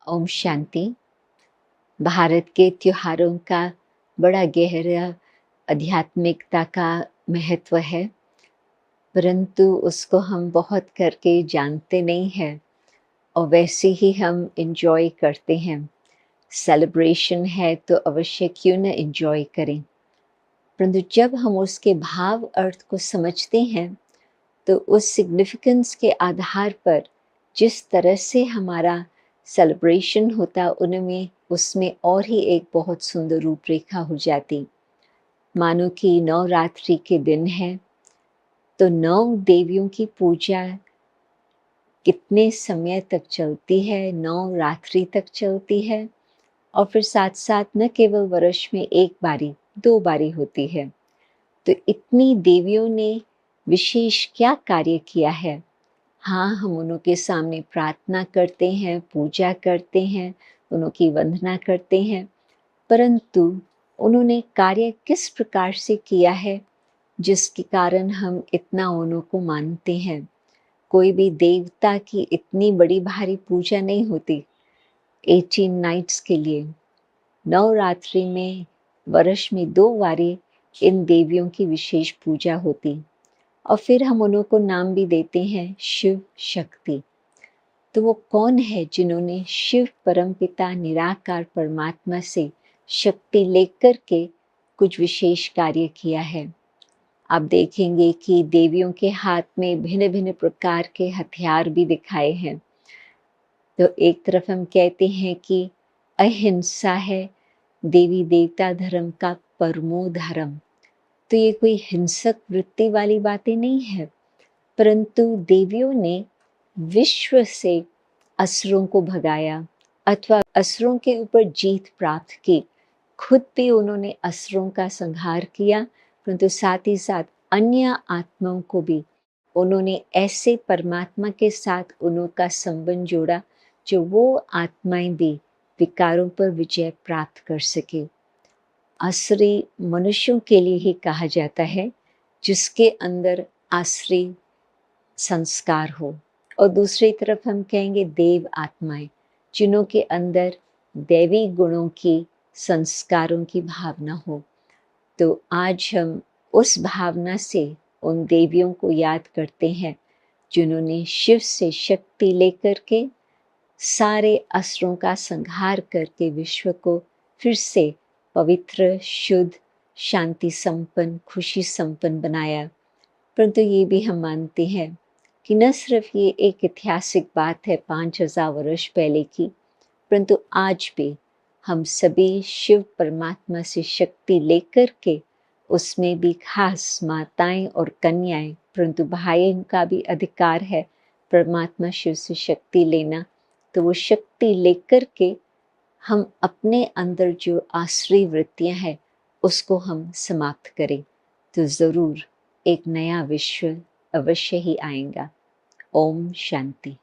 ओम शांति। भारत के त्योहारों का बड़ा गहरा आध्यात्मिकता का महत्व है, परंतु उसको हम बहुत करके जानते नहीं हैं और वैसे ही हम एंजॉय करते हैं। सेलिब्रेशन है तो अवश्य क्यों न एंजॉय करें, परंतु जब हम उसके भाव अर्थ को समझते हैं तो उस सिग्निफिकेंस के आधार पर जिस तरह से हमारा सेलिब्रेशन होता उनमें उसमें और ही एक बहुत सुंदर रूपरेखा हो जाती। मानो कि नवरात्रि के दिन है तो 9 देवियों की पूजा कितने समय तक चलती है, 9 रात्रि तक चलती है और फिर साथ साथ न केवल वर्ष में 1 बारी 2 बारी होती है। तो इतनी देवियों ने विशेष क्या कार्य किया है। हाँ, हम उनके सामने प्रार्थना करते हैं, पूजा करते हैं, उनकी वंदना करते हैं, परंतु उन्होंने कार्य किस प्रकार से किया है जिसके कारण हम इतना उनको मानते हैं। कोई भी देवता की इतनी बड़ी भारी पूजा नहीं होती 18 नाइट्स के लिए। नवरात्रि में वर्ष में 2 बारी इन देवियों की विशेष पूजा होती और फिर हम उनको नाम भी देते हैं शिव शक्ति। तो वो कौन है जिन्होंने शिव परमपिता निराकार परमात्मा से शक्ति लेकर के कुछ विशेष कार्य किया है। आप देखेंगे कि देवियों के हाथ में भिन्न भिन्न प्रकार के हथियार भी दिखाए हैं। तो एक तरफ हम कहते हैं कि अहिंसा है देवी देवता धर्म का परमो धर्म। तो ये कोई हिंसक वृत्ति वाली बातें नहीं है, परंतु देवियों ने विश्व से असुरों को भगाया अथवा असुरों के ऊपर जीत प्राप्त की। खुद भी उन्होंने असुरों का संहार किया, परंतु साथ ही साथ अन्य आत्माओं को भी उन्होंने ऐसे परमात्मा के साथ उनका संबंध जोड़ा जो वो आत्माएं भी विकारों पर विजय प्राप्त कर सके। आसुरी मनुष्यों के लिए ही कहा जाता है जिसके अंदर आसुरी संस्कार हो, और दूसरी तरफ हम कहेंगे देव आत्माएं जिन्हों के अंदर दैवी गुणों की संस्कारों की भावना हो। तो आज हम उस भावना से उन देवियों को याद करते हैं जिन्होंने शिव से शक्ति लेकर के सारे असुरों का संहार करके विश्व को फिर से पवित्र, शुद्ध, शांति संपन्न, खुशी संपन्न बनाया। परंतु ये भी हम मानते हैं कि न सिर्फ ये एक ऐतिहासिक बात है 5000 वर्ष पहले की, परंतु आज भी हम सभी शिव परमात्मा से शक्ति लेकर के उसमें भी खास माताएं और कन्याएं, परंतु भाइयों का भी अधिकार है परमात्मा शिव से शक्ति लेना। तो वो शक्ति लेकर के हम अपने अंदर जो आसुरी वृत्तियां हैं उसको हम समाप्त करें, तो ज़रूर एक नया विश्व अवश्य ही आएगा। ओम शांति।